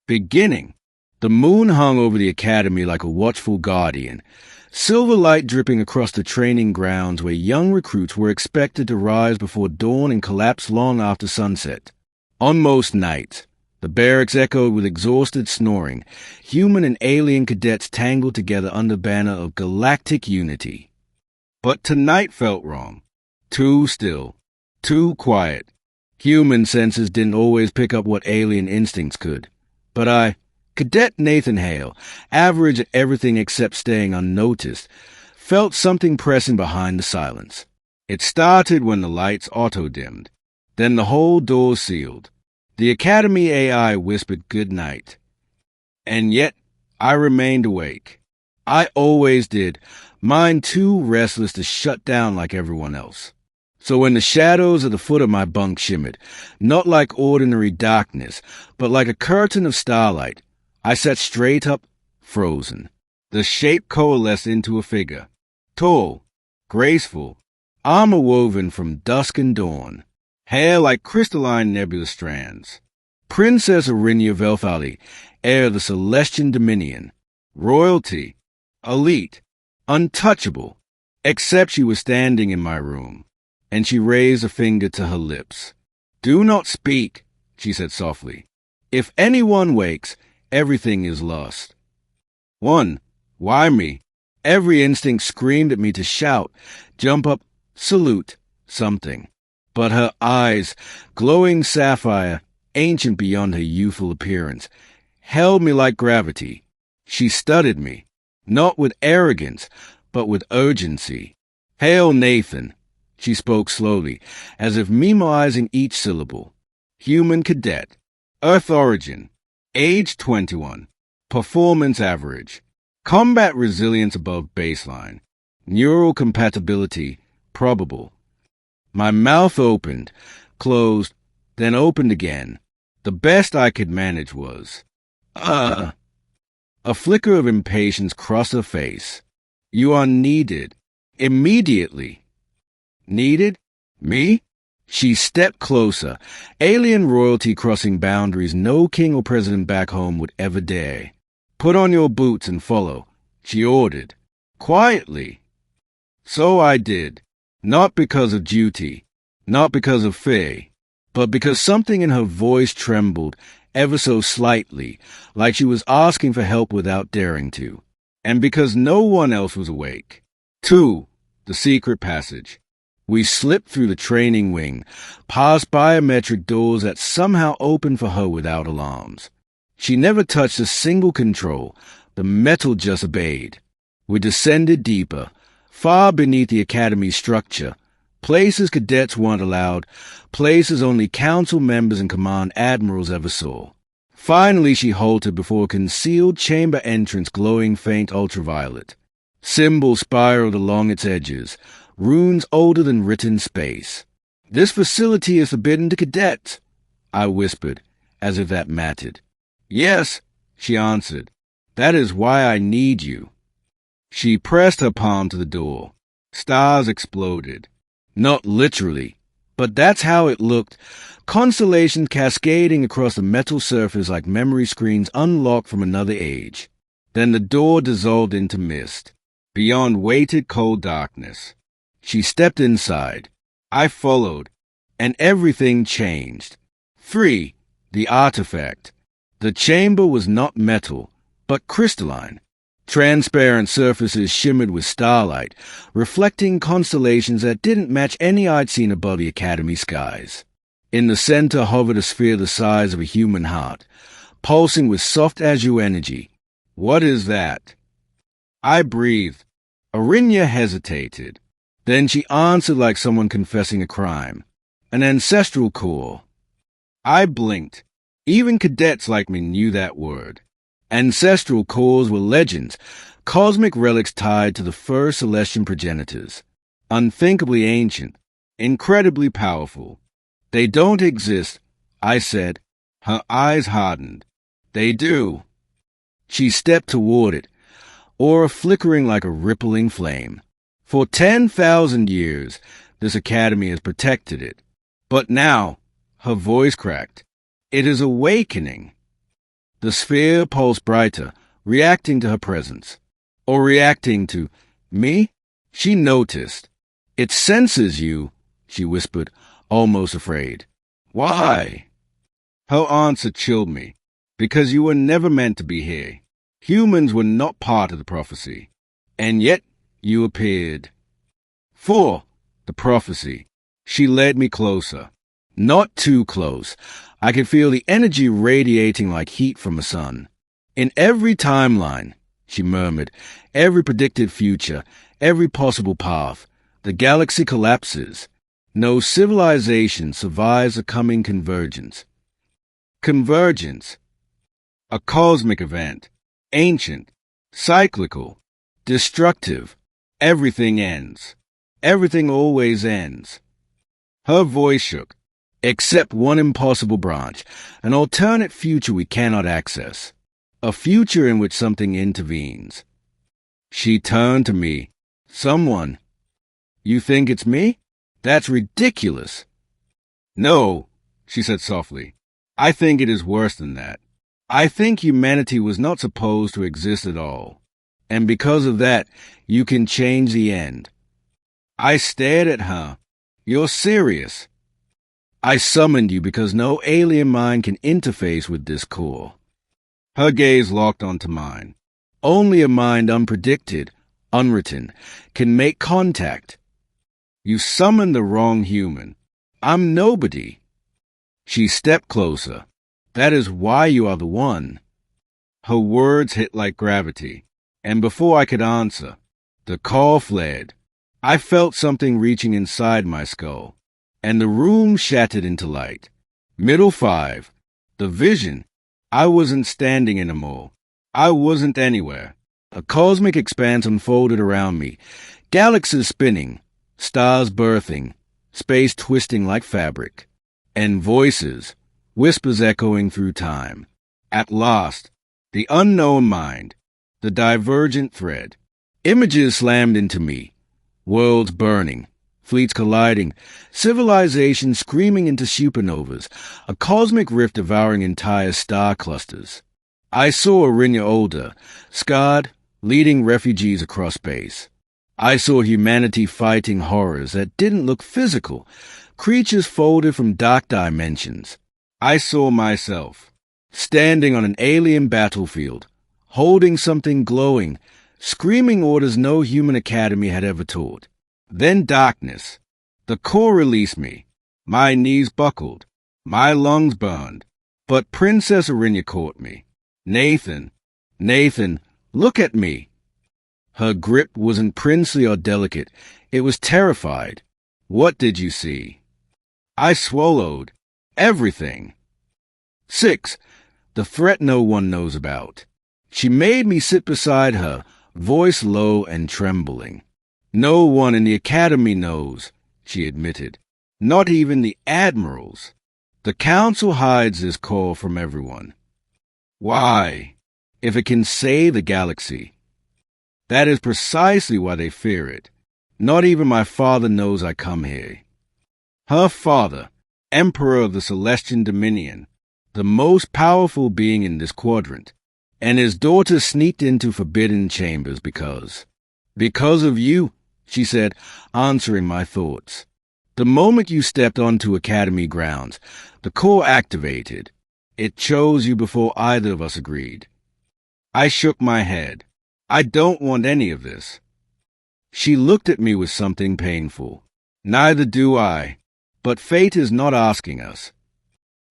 Beginning. The moon hung over the academy like a watchful guardian, silver light dripping across the training grounds where young recruits were expected to rise before dawn and collapse long after sunset. On most nights, the barracks echoed with exhausted snoring, human and alien cadets tangled together under banner of galactic unity. But tonight felt wrong. Too still. Too quiet. Human senses didn't always pick up what alien instincts could. But Cadet Nathan Hale, average at everything except staying unnoticed, felt something pressing behind the silence. It started when the lights auto-dimmed. Then the whole door sealed. The Academy AI whispered good night. And yet, I remained awake. I always did, mind too restless to shut down like everyone else. So when the shadows at the foot of my bunk shimmered, not like ordinary darkness, but like a curtain of starlight, I sat straight up, frozen. The shape coalesced into a figure. Tall, graceful, armor woven from dusk and dawn. Hair like crystalline nebula strands. Princess Arinia Velfali, heir of the Celestian Dominion. Royalty. Elite. Untouchable. Except she was standing in my room, and she raised a finger to her lips. "Do not speak," she said softly. "If anyone wakes, everything is lost." One, why me? Every instinct screamed at me to shout, jump up, salute, something. But her eyes, glowing sapphire, ancient beyond her youthful appearance, held me like gravity. She studied me, not with arrogance, but with urgency. "Hail, Nathan," she spoke slowly, as if memorizing each syllable. "Human cadet, Earth origin, age 21, performance average, combat resilience above baseline, neural compatibility probable." My mouth opened, closed, then opened again. The best I could manage was, A flicker of impatience crossed her face. "You are needed. Immediately." Needed? Me? She stepped closer, alien royalty crossing boundaries no king or president back home would ever dare. "Put on your boots and follow," she ordered. Quietly. So I did. Not because of duty, not because of fear, but because something in her voice trembled ever so slightly, like she was asking for help without daring to, and because no one else was awake. 2. The secret passage. We slipped through the training wing, past biometric doors that somehow opened for her without alarms. She never touched a single control. The metal just obeyed. We descended deeper, far beneath the Academy's structure, places cadets weren't allowed, places only council members and command admirals ever saw. Finally she halted before a concealed chamber entrance glowing faint ultraviolet. Symbols spiraled along its edges, runes older than written space. "This facility is forbidden to cadets," I whispered, as if that mattered. "Yes," she answered. "That is why I need you." She pressed her palm to the door. Stars exploded. Not literally, but that's how it looked. Constellations cascading across the metal surface like memory screens unlocked from another age. Then the door dissolved into mist. Beyond waited cold darkness. She stepped inside. I followed, and everything changed. 3. The artifact. The chamber was not metal, but crystalline. Transparent surfaces shimmered with starlight, reflecting constellations that didn't match any I'd seen above the Academy skies. In the center hovered a sphere the size of a human heart, pulsing with soft azure energy. "What is that?" I breathed. Arinia hesitated. Then she answered like someone confessing a crime. "An ancestral core." I blinked. Even cadets like me knew that word. Ancestral cores were legends, cosmic relics tied to the first celestial progenitors. Unthinkably ancient, incredibly powerful. "They don't exist," I said. Her eyes hardened. "They do." She stepped toward it, aura flickering like a rippling flame. For 10,000 years, this academy has protected it. But now, her voice cracked, it is awakening. The sphere pulsed brighter, reacting to her presence. Or reacting to me? She noticed. It senses you, she whispered, almost afraid. Why? Her answer chilled me. Because you were never meant to be here. Humans were not part of the prophecy. And yet you appeared. 4. The prophecy. She led me closer. Not too close. I could feel the energy radiating like heat from a sun. In every timeline, she murmured, every predicted future, every possible path, the galaxy collapses. No civilization survives a coming convergence. Convergence. A cosmic event. Ancient. Cyclical. Destructive. Everything ends. Everything always ends. Her voice shook. Except one impossible branch, an alternate future we cannot access. A future in which something intervenes. She turned to me. Someone. You think it's me? That's ridiculous. No, she said softly. I think it is worse than that. I think humanity was not supposed to exist at all. And because of that, you can change the end. I stared at her. You're serious. I summoned you because no alien mind can interface with this core. Her gaze locked onto mine. Only a mind unpredicted, unwritten, can make contact. You summoned the wrong human. I'm nobody. She stepped closer. That is why you are the one. Her words hit like gravity, and before I could answer, the call fled. I felt something reaching inside my skull, and the room shattered into light. Middle 5. The vision. I wasn't standing anymore. I wasn't anywhere. A cosmic expanse unfolded around me. Galaxies spinning, stars birthing, space twisting like fabric. And voices, whispers echoing through time. At last, the unknown mind, the divergent thread. Images slammed into me. Worlds burning, fleets colliding, civilizations screaming into supernovas, a cosmic rift devouring entire star clusters. I saw Arinya older, scarred, leading refugees across space. I saw humanity fighting horrors that didn't look physical, creatures folded from dark dimensions. I saw myself, standing on an alien battlefield, holding something glowing, screaming orders no human academy had ever taught. Then darkness. The core released me. My knees buckled. My lungs burned. But Princess Arinya caught me. Nathan, look at me. Her grip wasn't princely or delicate. It was terrified. What did you see? I swallowed. Everything. 6. The threat no one knows about. She made me sit beside her, voice low and trembling. No one in the academy knows, she admitted. Not even the admirals. The council hides this core from everyone. Why? If it can save the galaxy. That is precisely why they fear it. Not even my father knows I come here. Her father, Emperor of the Celestian Dominion, the most powerful being in this quadrant, and his daughter sneaked into forbidden chambers because of you, she said, answering my thoughts. The moment you stepped onto Academy grounds, the core activated. It chose you before either of us agreed. I shook my head. I don't want any of this. She looked at me with something painful. Neither do I. But fate is not asking us.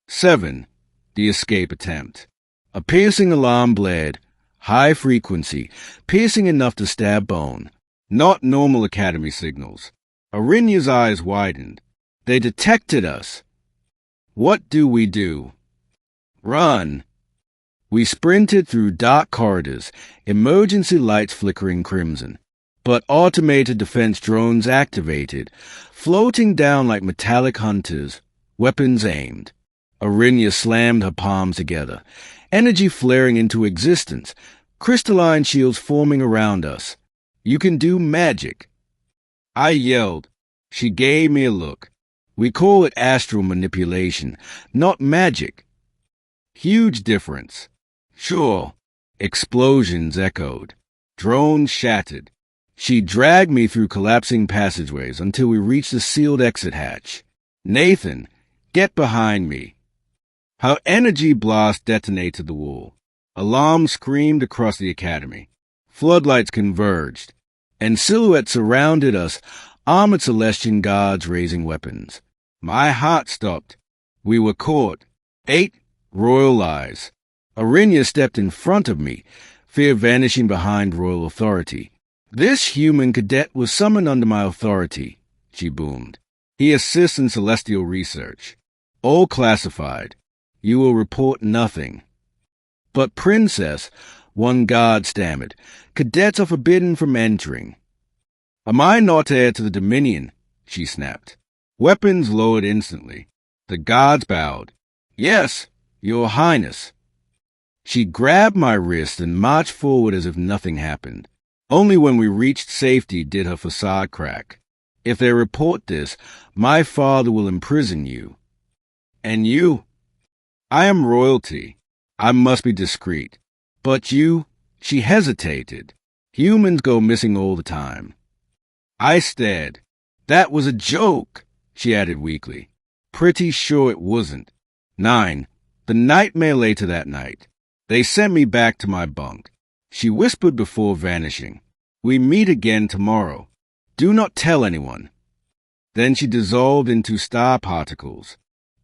7. The escape attempt. A piercing alarm blared. High frequency, piercing enough to stab bone. Not normal Academy signals. Arinya's eyes widened. They detected us. What do we do? Run. We sprinted through dark corridors, emergency lights flickering crimson. But automated defense drones activated, floating down like metallic hunters, weapons aimed. Arinya slammed her palms together, energy flaring into existence, crystalline shields forming around us. You can do magic. I yelled. She gave me a look. We call it astral manipulation, not magic. Huge difference. Sure. Explosions echoed. Drones shattered. She dragged me through collapsing passageways until we reached the sealed exit hatch. Nathan, get behind me. Her energy blast detonated the wall. Alarms screamed across the academy. Floodlights converged, and silhouettes surrounded us, armored Celestian guards raising weapons. My heart stopped. We were caught. 8 royal lies. Arinya stepped in front of me, fear vanishing behind royal authority. This human cadet was summoned under my authority, she boomed. He assists in celestial research. All classified. You will report nothing. But Princess, one guard stammered, cadets are forbidden from entering. Am I not heir to the Dominion? She snapped. Weapons lowered instantly. The guards bowed. Yes, Your Highness. She grabbed my wrist and marched forward as if nothing happened. Only when we reached safety did her facade crack. If they report this, my father will imprison you. And you? I am royalty. I must be discreet. But you? She hesitated. Humans go missing all the time. I stared. That was a joke, she added weakly. Pretty sure it wasn't. 9. The nightmare later that night. They sent me back to my bunk. She whispered before vanishing. We meet again tomorrow. Do not tell anyone. Then she dissolved into star particles.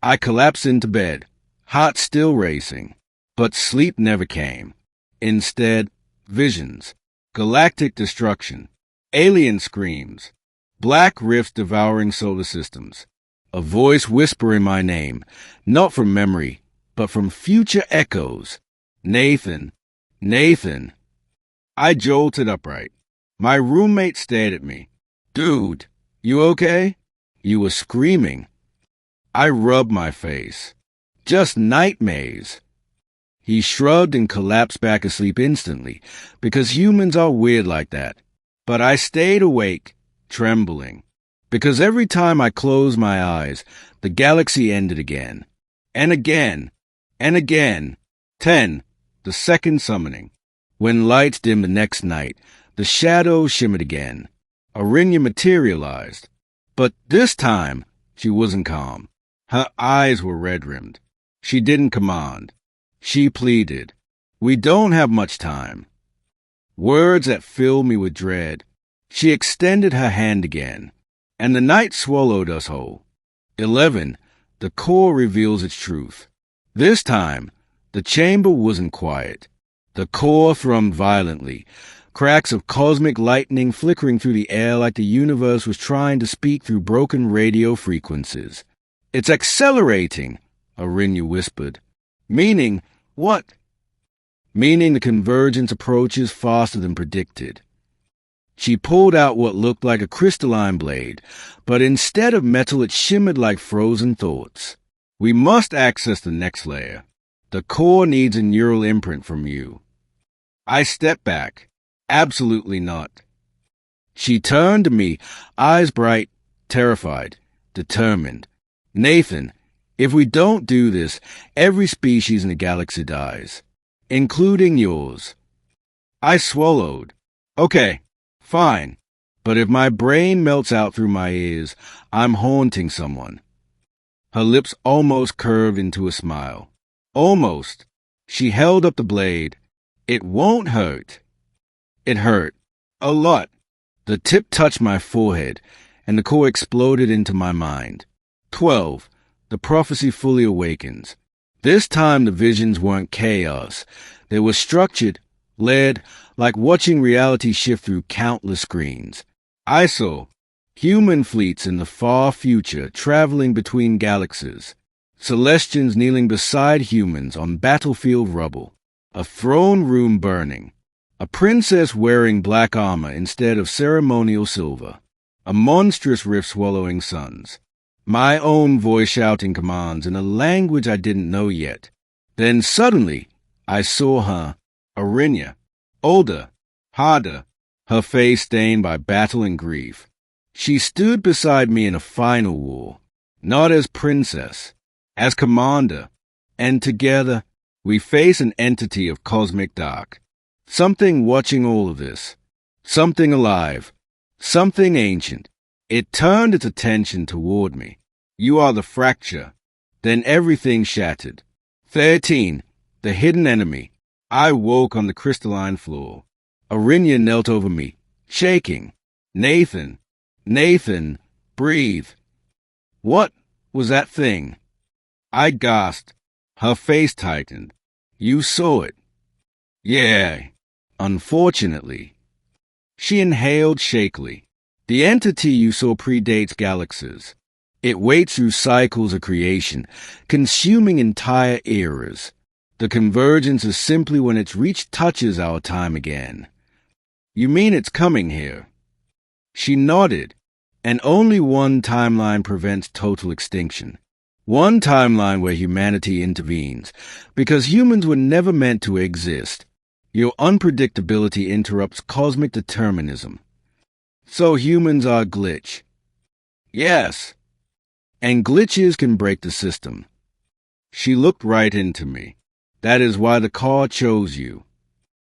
I collapsed into bed, heart still racing. But sleep never came. Instead, visions, galactic destruction, alien screams, black rifts devouring solar systems. A voice whispering my name, not from memory, but from future echoes. Nathan, Nathan. I jolted upright. My roommate stared at me. Dude, you okay? You were screaming. I rubbed my face. Just nightmares. He shrugged and collapsed back asleep instantly, because humans are weird like that. But I stayed awake, trembling, because every time I closed my eyes, the galaxy ended again. And again. And again. 10. The second summoning. When lights dimmed the next night, the shadows shimmered again. Arinya materialized. But this time, she wasn't calm. Her eyes were red-rimmed. She didn't command. She pleaded. We don't have much time. Words that filled me with dread. She extended her hand again, and the night swallowed us whole. 11. The core reveals its truth. This time, the chamber wasn't quiet. The core thrummed violently, cracks of cosmic lightning flickering through the air like the universe was trying to speak through broken radio frequencies. It's accelerating, Arinya whispered. Meaning, what? Meaning the convergence approaches faster than predicted. She pulled out what looked like a crystalline blade, but instead of metal it shimmered like frozen thoughts. We must access the next layer. The core needs a neural imprint from you. I stepped back. Absolutely not. She turned to me, eyes bright, terrified, determined. Nathan, if we don't do this, every species in the galaxy dies, including yours. I swallowed. Okay, fine. But if my brain melts out through my ears, I'm haunting someone. Her lips almost curved into a smile. Almost. She held up the blade. It won't hurt. It hurt. A lot. The tip touched my forehead, and the core exploded into my mind. 12. The prophecy fully awakens. This time the visions weren't chaos. They were structured, led, like watching reality shift through countless screens. I saw human fleets in the far future traveling between galaxies. Celestians kneeling beside humans on battlefield rubble. A throne room burning. A princess wearing black armor instead of ceremonial silver. A monstrous rift swallowing suns. My own voice shouting commands in a language I didn't know yet. Then suddenly, I saw her, Arinya, older, harder, her face stained by battle and grief. She stood beside me in a final war, not as princess, as commander, and together We face an entity of cosmic dark. Something watching all of this. Something alive. Something ancient. It turned its attention toward me. You are the fracture. Then everything shattered. 13. The hidden enemy. I woke on the crystalline floor. Arinya knelt over me, shaking. Nathan. Nathan, breathe. What was that thing? I gasped. Her face tightened. You saw it. Yeah, unfortunately. She inhaled shakily. The entity you saw predates galaxies. It waits through cycles of creation, consuming entire eras. The convergence is simply when its reach touches our time again. You mean it's coming here? She nodded. And only one timeline prevents total extinction. One timeline where humanity intervenes, because humans were never meant to exist. Your unpredictability interrupts cosmic determinism. So humans are a glitch. Yes. And glitches can break the system. She looked right into me. That is why the car chose you.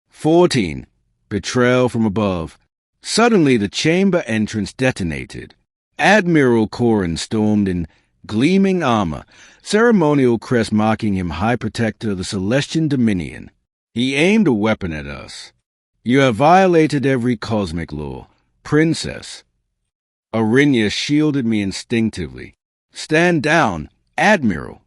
14. Betrayal from above. Suddenly the chamber entrance detonated. Admiral Corrin stormed in gleaming armor, ceremonial crest marking him High Protector of the Celestian Dominion. He aimed a weapon at us. You have violated every cosmic law, Princess. Arinya shielded me instinctively. Stand down, Admiral.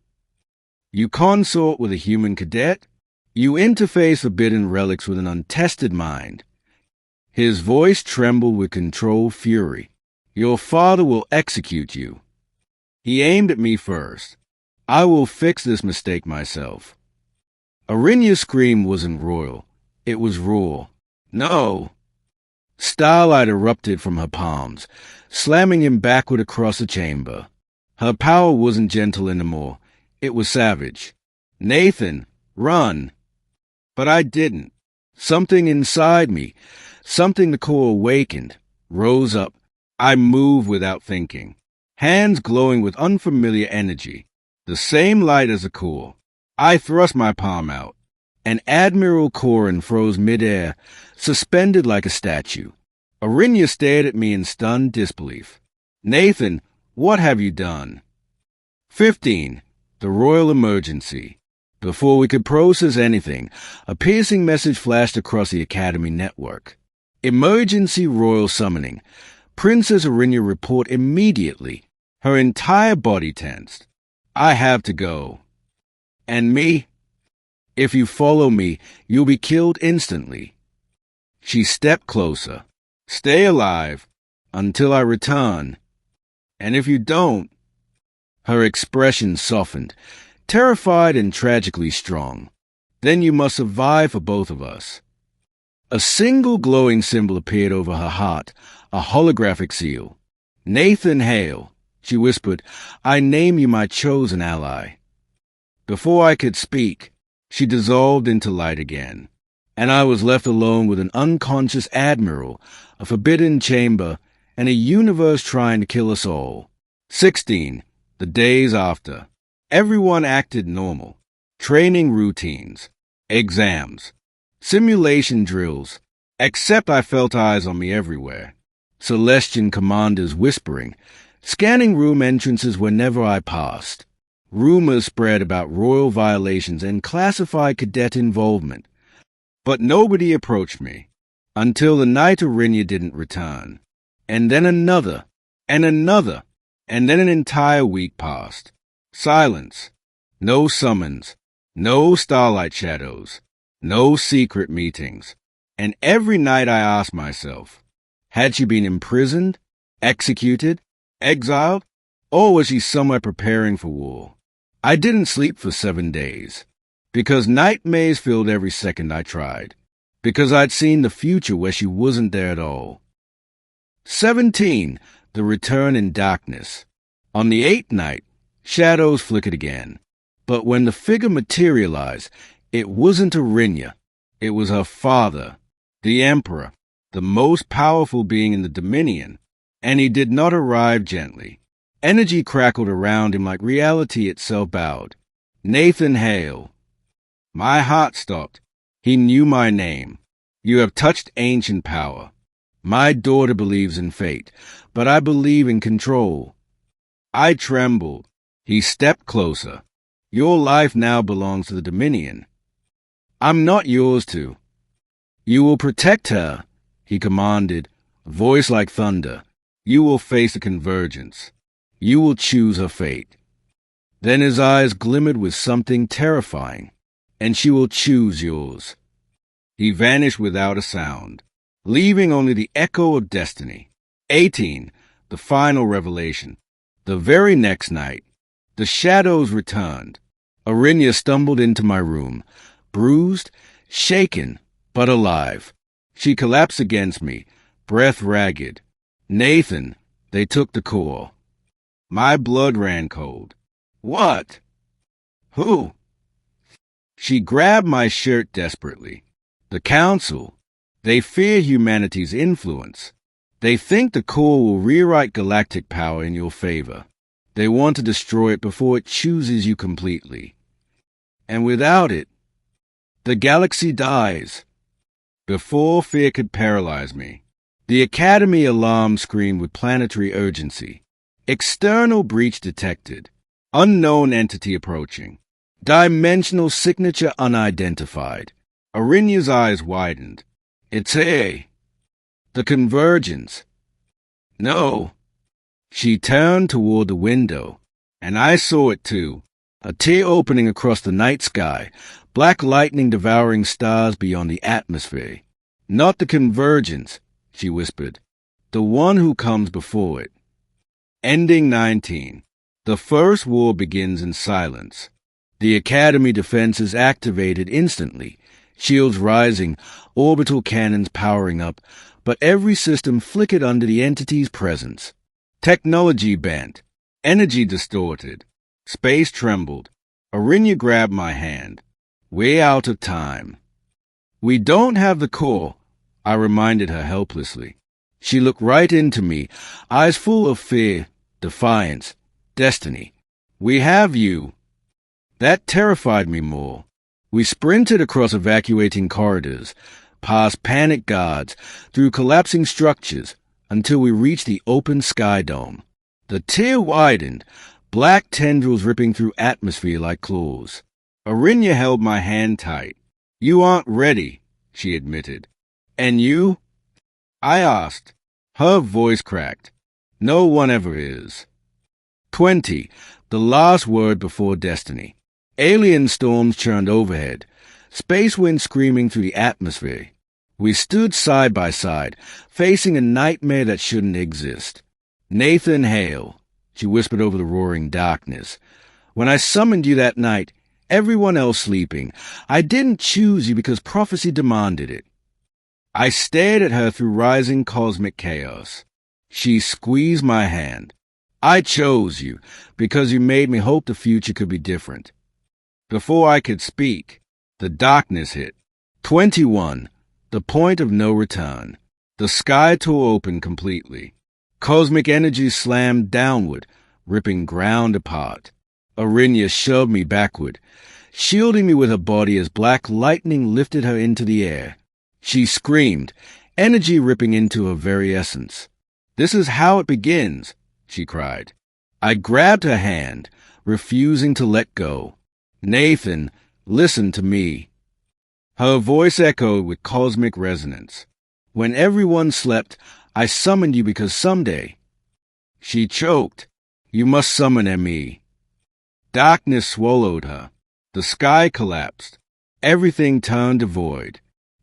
You consort with a human cadet? You interface forbidden relics with an untested mind. His voice trembled with controlled fury. Your father will execute you. He aimed at me first. I will fix this mistake myself. Arinya's scream wasn't royal. It was raw. No! Starlight erupted from her palms, slamming him backward across the chamber. Her power wasn't gentle anymore. It was savage. Nathan, run! But I didn't. Something inside me, something the core awakened, rose up. I moved without thinking, hands glowing with unfamiliar energy, the same light as the core. I thrust my palm out, and Admiral Corrin froze midair, suspended like a statue. Arinya stared at me in stunned disbelief. Nathan, what have you done? 15. The Royal Emergency. Before we could process anything, a piercing message flashed across the Academy network. Emergency Royal Summoning. Princess Arinya report immediately. Her entire body tensed. I have to go. And me? If you follow me, you'll be killed instantly. She stepped closer. Stay alive until I return. And if you don't... Her expression softened, terrified and tragically strong. Then you must survive for both of us. A single glowing symbol appeared over her heart, a holographic seal. Nathan Hale, she whispered, I name you my chosen ally. Before I could speak, she dissolved into light again, and I was left alone with an unconscious admiral, a forbidden chamber, and a universe trying to kill us all. 16. The days after. Everyone acted normal. Training routines. Exams. Simulation drills. Except I felt eyes on me everywhere. Celestian commanders whispering. Scanning room entrances whenever I passed. Rumors spread about royal violations and classified cadet involvement. But nobody approached me. Until the night Arinya didn't return. And then another. And another. And then an entire week passed. Silence. No summons. No starlight shadows. No secret meetings. And every night I asked myself, had she been imprisoned, executed, exiled, or was she somewhere preparing for war? I didn't sleep for 7 days, because nightmares filled every second I tried, because I'd seen the future where she wasn't there at all. 17. The return in darkness. On the 8th night, shadows flickered again. But when the figure materialized, it wasn't Arinya. It was her father, the Emperor, the most powerful being in the Dominion. And he did not arrive gently. Energy crackled around him like reality itself bowed. Nathan Hale. My heart stopped. He knew my name. You have touched ancient power. My daughter believes in fate, but I believe in control. I trembled. He stepped closer. Your life now belongs to the Dominion. I'm not yours to. You will protect her, he commanded, a voice like thunder. You will face the convergence. You will choose her fate. Then his eyes glimmered with something terrifying. And she will choose yours. He vanished without a sound, leaving only the echo of destiny. 18. The final revelation. The very next night, the shadows returned. Arinya stumbled into my room, bruised, shaken, but alive. She collapsed against me, breath ragged. Nathan, they took the core. My blood ran cold. What? Who? She grabbed my shirt desperately. The Council. They fear humanity's influence. They think the core will rewrite galactic power in your favor. They want to destroy it before it chooses you completely. And without it, the galaxy dies. Before fear could paralyze me, the Academy alarm screamed with planetary urgency. External breach detected. Unknown entity approaching. Dimensional signature unidentified. Arinya's eyes widened. It's here. The convergence. No. She turned toward the window, and I saw it too. A tear opening across the night sky, black lightning devouring stars beyond the atmosphere. Not the convergence, she whispered. The one who comes before it. Ending 19. The first war begins in silence. The Academy defenses activated instantly, shields rising, orbital cannons powering up, but every system flickered under the entity's presence. Technology bent, energy distorted, space trembled. Arinya grabbed my hand. We're out of time. We don't have the core, I reminded her helplessly. She looked right into me, eyes full of fear, defiance, destiny. We have you. That terrified me more. We sprinted across evacuating corridors, past panicked guards, through collapsing structures, until we reached the open sky dome. The tear widened, black tendrils ripping through atmosphere like claws. Arinya held my hand tight. You aren't ready, she admitted. And you? I asked. Her voice cracked. No one ever is. 20. The last word before destiny. Alien storms churned overhead, space winds screaming through the atmosphere. We stood side by side, facing a nightmare that shouldn't exist. Nathan Hale, she whispered over the roaring darkness. When I summoned you that night, everyone else sleeping, I didn't choose you because prophecy demanded it. I stared at her through rising cosmic chaos. She squeezed my hand. I chose you because you made me hope the future could be different. Before I could speak, the darkness hit. 21. The point of no return. The sky tore open completely. Cosmic energy slammed downward, ripping ground apart. Arinya shoved me backward, shielding me with her body as black lightning lifted her into the air. She screamed, energy ripping into her very essence. This is how it begins, she cried. I grabbed her hand, refusing to let go. Nathan, listen to me. Her voice echoed with cosmic resonance. When everyone slept, I summoned you because someday. She choked. You must summon me. Darkness swallowed her. The sky collapsed. Everything turned to void.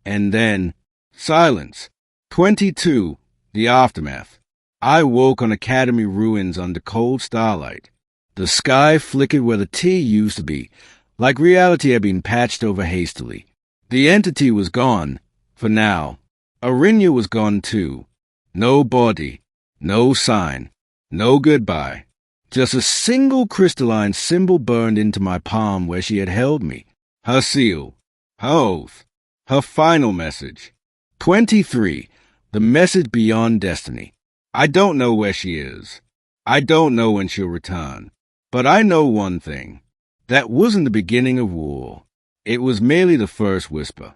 And then, silence. 22. The aftermath. I woke on Academy ruins under cold starlight. The sky flickered where the T used to be, like reality had been patched over hastily. The entity was gone, for now. Arinya was gone too. No body, no sign, no goodbye. Just a single crystalline symbol burned into my palm where she had held me. Her seal, her oath, her final message. 23. The message beyond destiny. I don't know where she is. I don't know when she'll return. But I know one thing. That wasn't the beginning of war. It was merely the first whisper.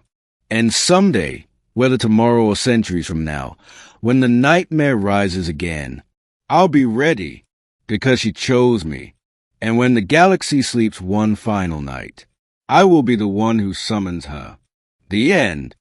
And someday, whether tomorrow or centuries from now, when the nightmare rises again, I'll be ready, because she chose me. And when the galaxy sleeps one final night, I will be the one who summons her. The end.